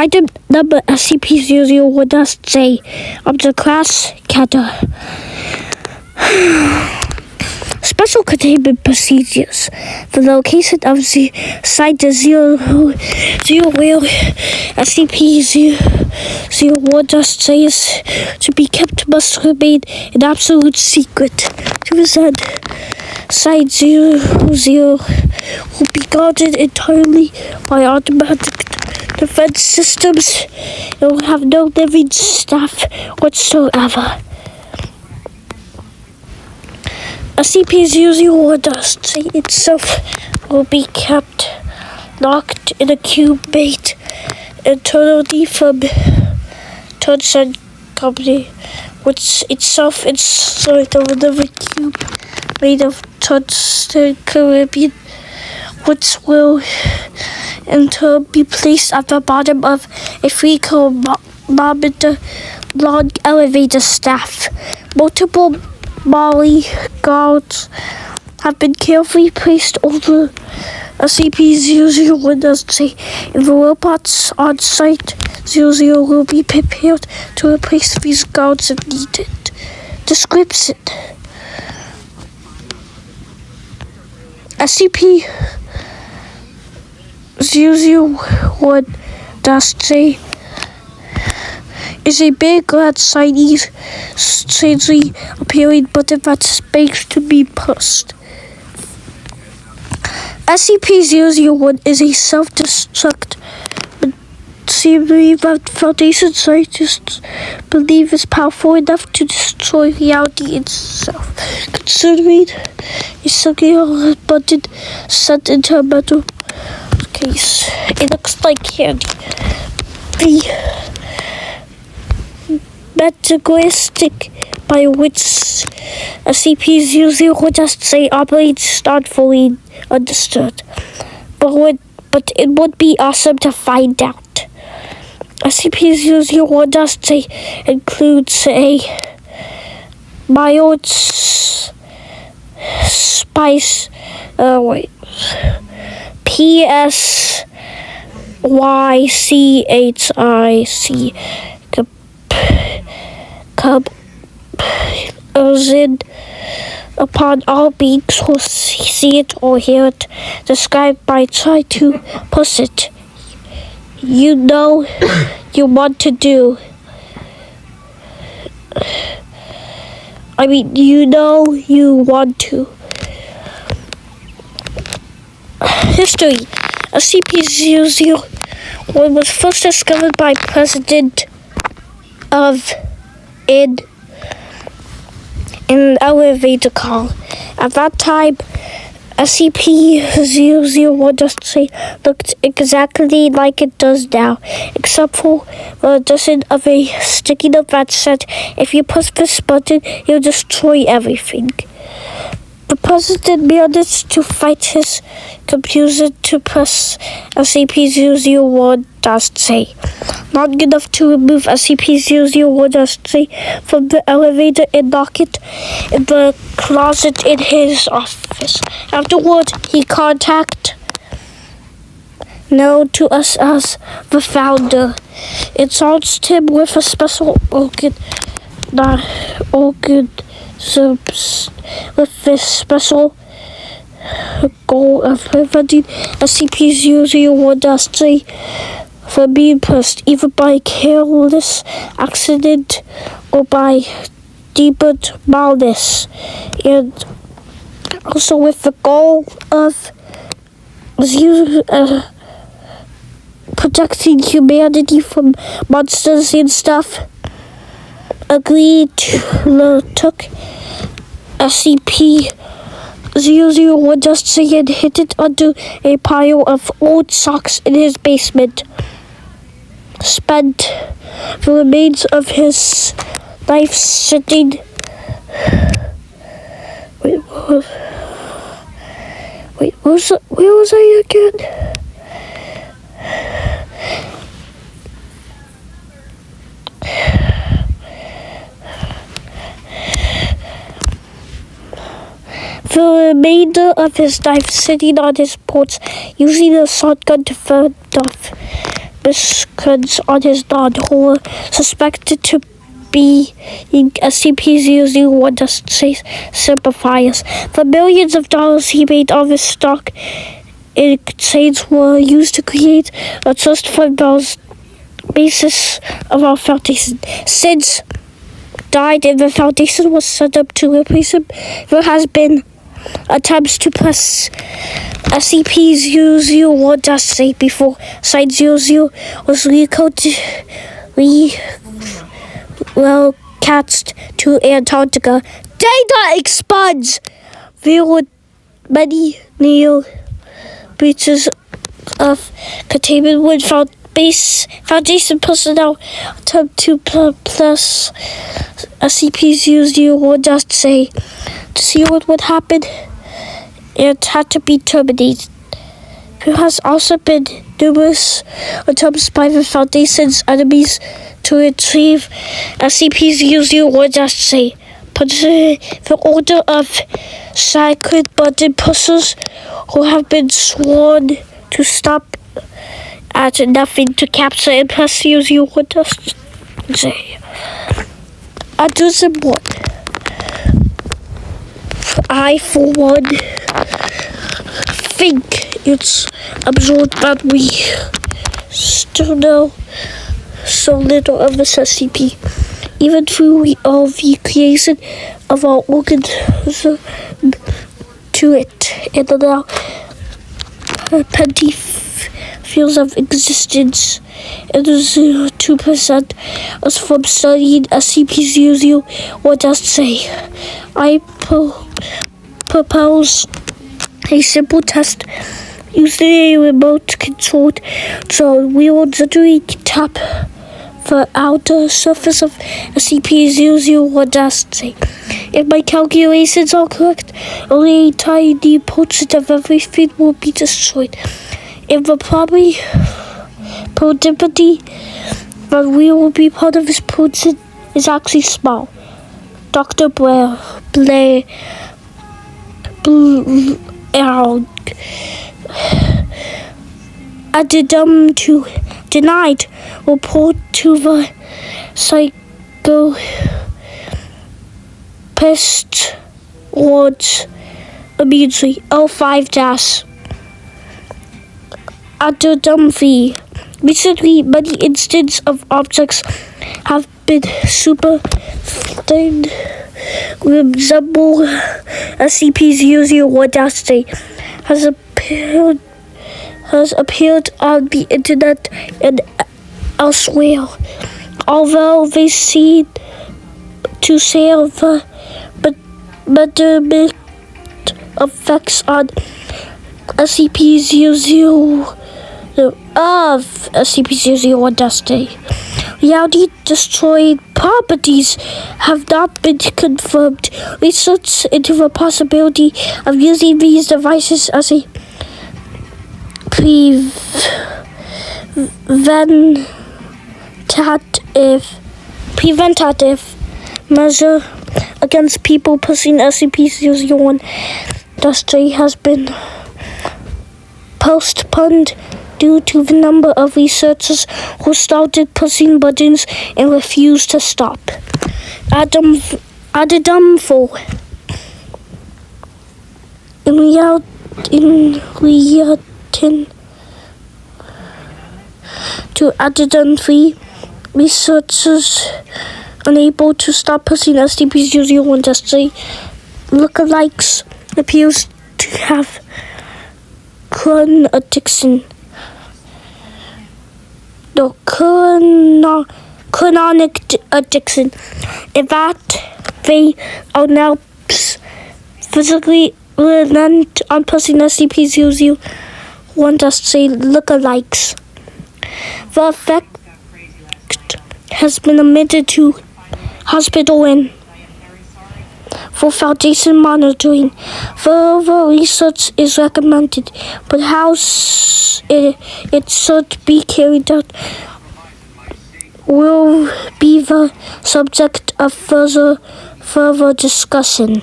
Item number SCP-001-J of the class Kata. Special containment procedures. The location of the site the SCP-001-J is to be kept must remain an absolute secret. To this end, Site 00 will be guarded entirely by automatic defense systems. It will have no living staff whatsoever. SCP-001-J itself will be kept locked in a cube made internally from Tunson Company, which itself inside of another cube made of tungsten Caribbean, which will in turn be placed at the bottom of a 3-kilometer long elevator shaft. Multiple Molly guards have been carefully placed over SCP-001-J, and the robots on Site 00 will be prepared to replace these guards if needed. Description: SCP-001-J is a big, glad Chinese, strangely appearing button that's made to be pushed. SCP-001 is a self-destruct machinery that Foundation scientists believe is powerful enough to destroy reality itself. Considering a singular button set into a metal case, it looks like candy. The metalinguistic by which SCP-001-J operates is not fully understood, but it would be awesome to find out. SCP-001-J includes a mild spice, PSYCHIC upon all beings who see it or hear it, described by try to push it. You know you want to do. You know you want to. History: SCP-001 was first discovered by President of in an elevator call. At that time, SCP-001-J looked exactly like it does now, except for the addition of a sticky note that said, "If you push this button, you'll destroy everything." The President managed to fight his computer to press SCP-001-J long enough to remove SCP-001-J from the elevator and lock it in the closet in his office. Afterward, he contacted known to us as the Founder and charged him with a special with this special goal of preventing SCP-001-J from being pushed, either by careless accident or by deliberate malice, and also with the goal of protecting humanity from monsters and stuff. Agreed took SCP-001-J and hid it under a pile of old socks in his basement. Spent the remains of his life sitting. Where was I again? The remainder of his life sitting on his porch, using a shotgun to fend off miscreants on his lawn who were suspected to be SCP-001-J sympathiers. The millions of dollars he made on his stock in exchange were used to create a trust fund basis of our foundation. Since died and the foundation was set up to replace him, there has been attempts to press SCP-001-J before Site 00 was cast to Antarctica. Data expunge! There were many new breaches of containment when Foundation personnel attempt to plus SCP-001-J to see what would happen. It had to be terminated. There has also been numerous attempts by the Foundation's enemies to retrieve SCP-001-J, but the order of sacred button pushers who have been sworn to stop at nothing to capture and press 001-J. I do some more. I, for one, think it's absurd that we still know so little of this SCP, even through all the creation of our organism to it, and now petty fields of existence, and 2% us from studying SCP-001-J. I propose a simple test using a remote controlled drone. We will gently tap the outer surface of SCP-001-J. If my calculations are correct, only a tiny portion of everything will be destroyed. If the probability that we will be part of this portion is actually small. Dr. Blair addendum to denied report to the psychopest wards immediately. 05- addendum V. Recently, many instances of objects have been superseded resemble SCP-001-J has appeared on the internet and elsewhere. Although they seem to share the measurement effects on SCP-001-J. Reality destroyed properties have not been confirmed. Research into the possibility of using these devices as a preventative measure against people pushing SCP-001-J has been postponed due to the number of researchers who started pushing buttons and refused to stop. Addendum 4. In relation to Addendum 3, researchers unable to stop pushing SCP-001-J lookalikes appears to have chronic addiction. Chronic addiction, in that they are now physically reliant on pushing SCP-001-J lookalikes. The effect has been admitted to hospital and for Foundation monitoring. Further research is recommended, but how it should be carried out will be the subject of further discussion.